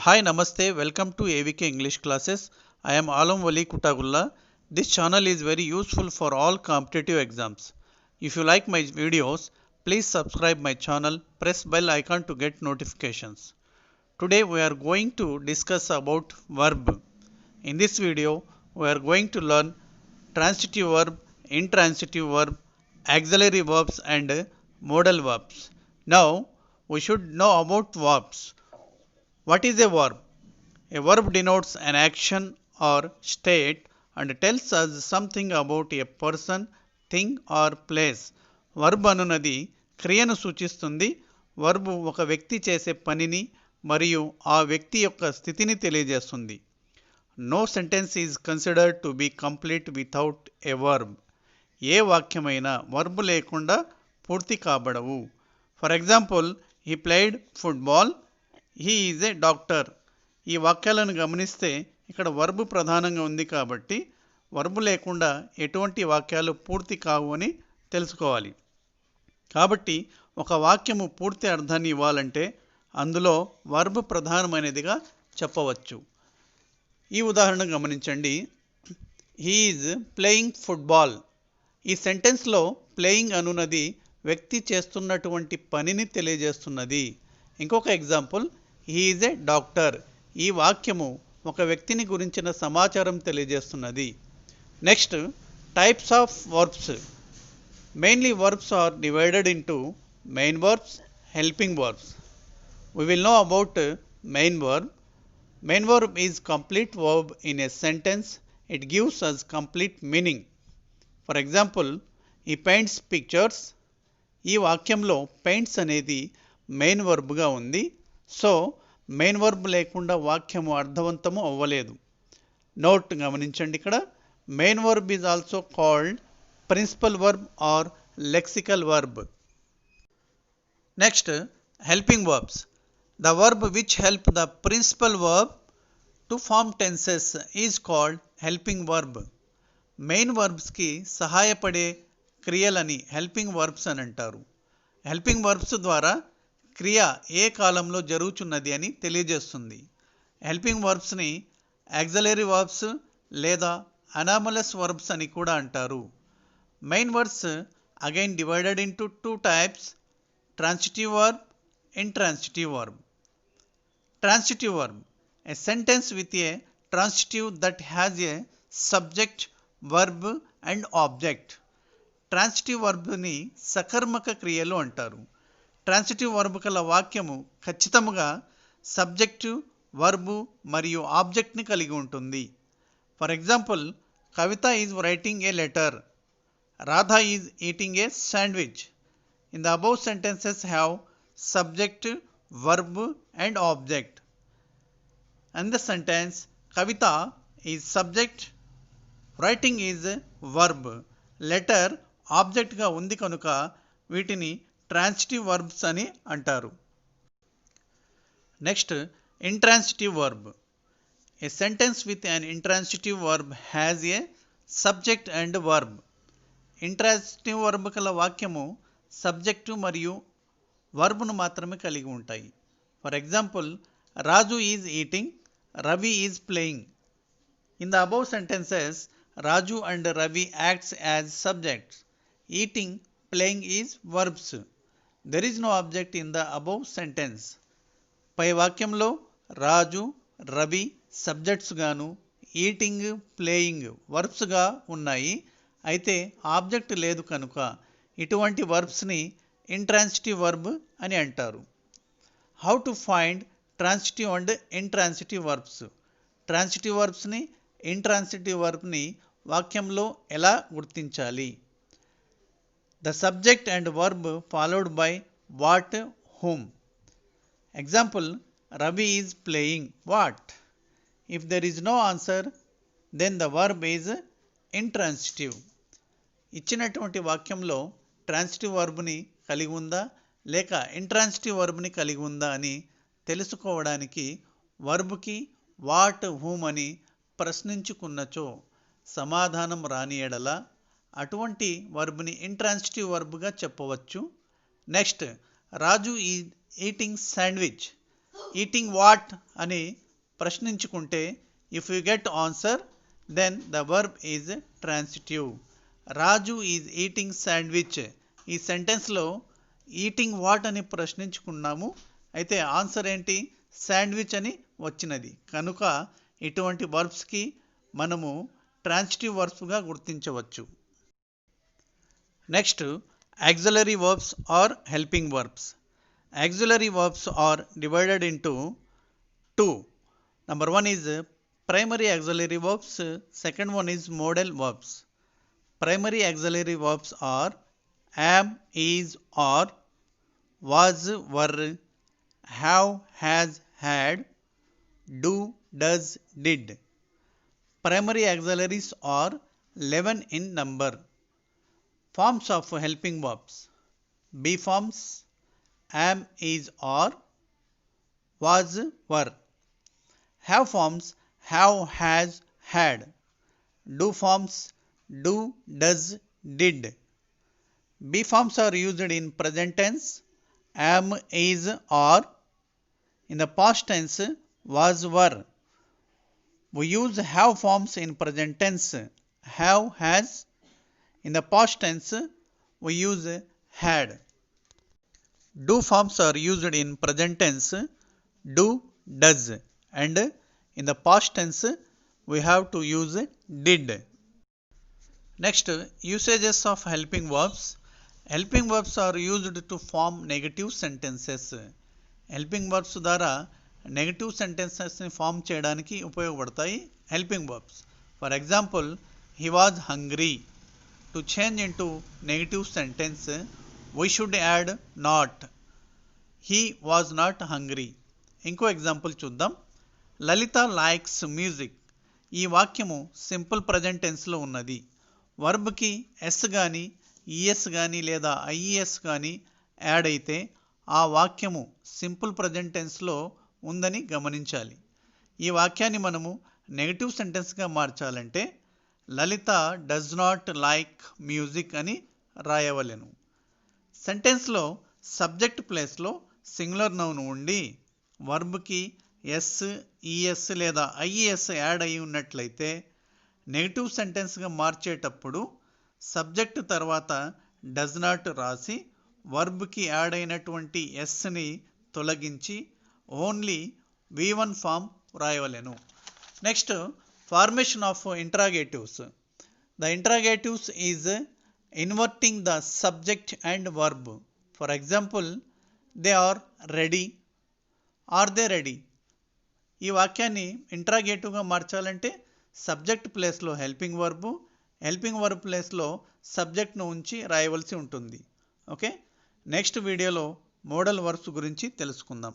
Hi, Namaste. Welcome to AVK English classes. I am Alam Wali Kutagulla. This channel is very useful for all competitive exams. If you like my videos, please subscribe my channel, press bell icon to get notifications. Today we are going to discuss about verb. In this video, we are going to learn transitive verb, intransitive verb, auxiliary verbs and modal verbs. Now, we should know about verbs. What is a verb? A verb denotes an action or state and tells us something about a person, thing or place. Verb అనున్నది క్రియను సూచిస్తుంది. Verb ఒక వ్యక్తి చేసే పనిని మరియు ఆ వ్యక్తి యొక్క స్థితిని తెలియజేస్తుంది. No sentence is considered to be complete without a verb. ఏ వాక్యమైనా వర్బ్ లేకుండా పూర్తి కాబడవు. For example, he played football, he is a doctor. ఈ వాక్యాలను గమనిస్తే ఇక్కడ వర్బ్ ప్రధానంగా ఉంది కాబట్టి వర్బ్ లేకుండా ఎటువంటి వాక్యాలు పూర్తి కావు అని తెలుసుకోవాలి. కాబట్టి ఒక వాక్యము పూర్తి అర్థాన్ని ఇవ్వాలంటే అందులో వర్బ్ ప్రధానమైనదిగా చెప్పవచ్చు. ఈ ఉదాహరణ గమనించండి. He is playing football. ఈ సెంటెన్స్లో ప్లేయింగ్ అనున్నది వ్యక్తి చేస్తున్నటువంటి పనిని తెలియజేస్తున్నది. ఇంకొక example, he is a doctor. ఈ వాక్యము ఒక వ్యక్తిని గురించిన సమాచారం తెలియజేస్తున్నది. Next, types of verbs. Mainly verbs are divided into main verbs, helping verbs. We will know about main verb. Main verb is complete verb in a sentence. It gives us complete meaning. For example, he paints pictures. ఈ వాక్యంలో paints అనేది main వర్బ్గా ఉంది. So main verb లేకుండా వాక్యము అర్థవంతము అవ్వలేదు. Note గమనించండి, ఇక్కడ main verb is also called principal verb or lexical verb. Next, helping verbs. The verb which help the principal verb to form tenses is called helping verb. Main వర్బ్స్కి సహాయపడే క్రియలని helping verbs అని అంటారు. Helping verbs ద్వారా క్రియ ఏ కాలంలో జరుగుతున్నది అని తెలియజేస్తుంది. హెల్పింగ్ వర్బ్స్ని ఆక్సిలరీ వర్బ్స్ లేదా అనామలస్ వర్బ్స్ అని కూడా అంటారు. Main verbs again divided into two types, transitive verb, intransitive verb. Transitive verb, a sentence with a transitive that has a subject, verb and object. Transitive వర్బ్ని సకర్మక క్రియలు అంటారు. Transitive verb కల వాక్యము ఖచ్చితంగా సబ్జెక్టు, వర్బు మరియు ఆబ్జెక్ట్ని కలిగి ఉంటుంది. For example, Kavitha is writing A letter, Radha is eating A sandwich. In the above sentences have subject, verb and object. And the sentence Kavita is subject, writing is verb, letter object గా ఉంది కనుక వీటిని transitive verbs అని అంటారు. Next, intransitive verb. A sentence with an intransitive verb has a subject and verb. Intransitive verb కల వాక్యము subject మరియు వర్బ్ను మాత్రమే కలిగి ఉంటాయి. For example, Raju is eating, Ravi is playing. In the above sentences Raju and Ravi acts as subjects. Eating, playing is verbs. There is no object in the above sentence. పై వాక్యంలో Raju, Ravi subjects గాను, ఈటింగ్, ప్లేయింగ్ వర్బ్స్గా ఉన్నాయి. అయితే ఆబ్జెక్ట్ లేదు కనుక ఇటువంటి వర్బ్స్ని ఇంట్రాన్సిటివ్ వర్బ్ అని అంటారు. How to find transitive and intransitive verbs. Transitive వర్బ్స్ని, ఇంట్రాన్సిటివ్ వర్బ్ని వాక్యంలో ఎలా గుర్తించాలి? The subject and verb followed by what, whom. Example, Ravi is playing what. If there is no answer then the verb is intransitive. ఇచ్చినటువంటి వాక్యంలో transitive వర్బ్ని కలిగి ఉందా లేక ఇంట్రాన్సిటివ్ వర్బ్ని కలిగి ఉందా అని తెలుసుకోవడానికి వర్బ్కి వాట్, హూమ్ అని ప్రశ్నించుకున్నచో సమాధానం రాని ఎడల అటువంటి వర్బ్ని ఇంట్రాన్సిటివ్ వర్బ్గా చెప్పవచ్చు. Next, Raju is eating sandwich. Eating what అని ప్రశ్నించుకుంటే if you get answer then the verb is transitive. Raju is eating sandwich. ఈ సెంటెన్స్లో ఈటింగ్ వాట్ అని ప్రశ్నించుకున్నాము, అయితే ఆన్సర్ ఏంటి? శాండ్విచ్ అని వచ్చినది. కనుక ఇటువంటి వర్బ్స్కి మనము ట్రాన్సిటివ్ వర్బ్స్గా గుర్తించవచ్చు. Next, auxiliary verbs or helping verbs. Auxiliary verbs are divided into two. Number one is primary auxiliary verbs, second one is modal verbs. Primary auxiliary verbs are am, is, are, was, were, have, has, had, do, does, did. Primary auxiliaries are 11 in number. Forms of helping verbs: be forms, am, is, are, was, were. Have forms: have, has, had. Do forms: do, does, did. Be forms are used in present tense: am, is, are. In the past tense: was, were. We use have forms in present tense: have, has. In the past tense, we use had. Do forms are used in present tense: do, does, and in the past tense, we have to use did. Next, usages of helping verbs. Helping verbs are used to form negative sentences. Helping verbs ద్వారా negative సెంటెన్సెస్ని form చేయడానికి ఉపయోగపడతాయి helping verbs. For example, he was hungry. To change into negative sentence we should add not. He was not hungry. ఇంకో example చూద్దాం. లలిత likes music. ఈ వాక్యము simple present టెన్స్లో ఉన్నది. వర్బ్కి yes కానీ ES కానీ లేదా ఐఈఎస్ కానీ యాడ్ అయితే ఆ వాక్యము సింపుల్ ప్రజెంట్ టెన్స్లో ఉందని గమనించాలి. ఈ వాక్యాన్ని మనము నెగటివ్ సెంటెన్స్గా మార్చాలంటే Lalitha does not like music అని రాయవలెను. సెంటెన్స్లో సబ్జెక్ట్ ప్లేస్లో సింగులర్ నౌన్ ఉండి వర్బ్కి ఎస్, ఈఎస్ లేదా ఐఈఎస్ యాడ్ అయి ఉన్నట్లయితే నెగటివ్ సెంటెన్స్గా మార్చేటప్పుడు సబ్జెక్ట్ తర్వాత డస్ నాట్ రాసి వర్బ్కి యాడ్ అయినటువంటి ఎస్ని తొలగించి ఓన్లీ V1 ఫామ్ రాయవలెను. Next, formation of interrogatives. The interrogatives is inverting the subject and verb. For example, they are ready. Are they ready? ఈ వాక్యాన్ని ఇంట్రాగేటివ్గా మార్చాలంటే సబ్జెక్ట్ ప్లేస్లో హెల్పింగ్ వర్బ్ ప్లేస్లో సబ్జెక్ట్ను ఉంచి రాయవలసి ఉంటుంది. ఓకే, నెక్స్ట్ వీడియోలో మోడల్ వర్బ్స్ గురించి తెలుసుకుందాం.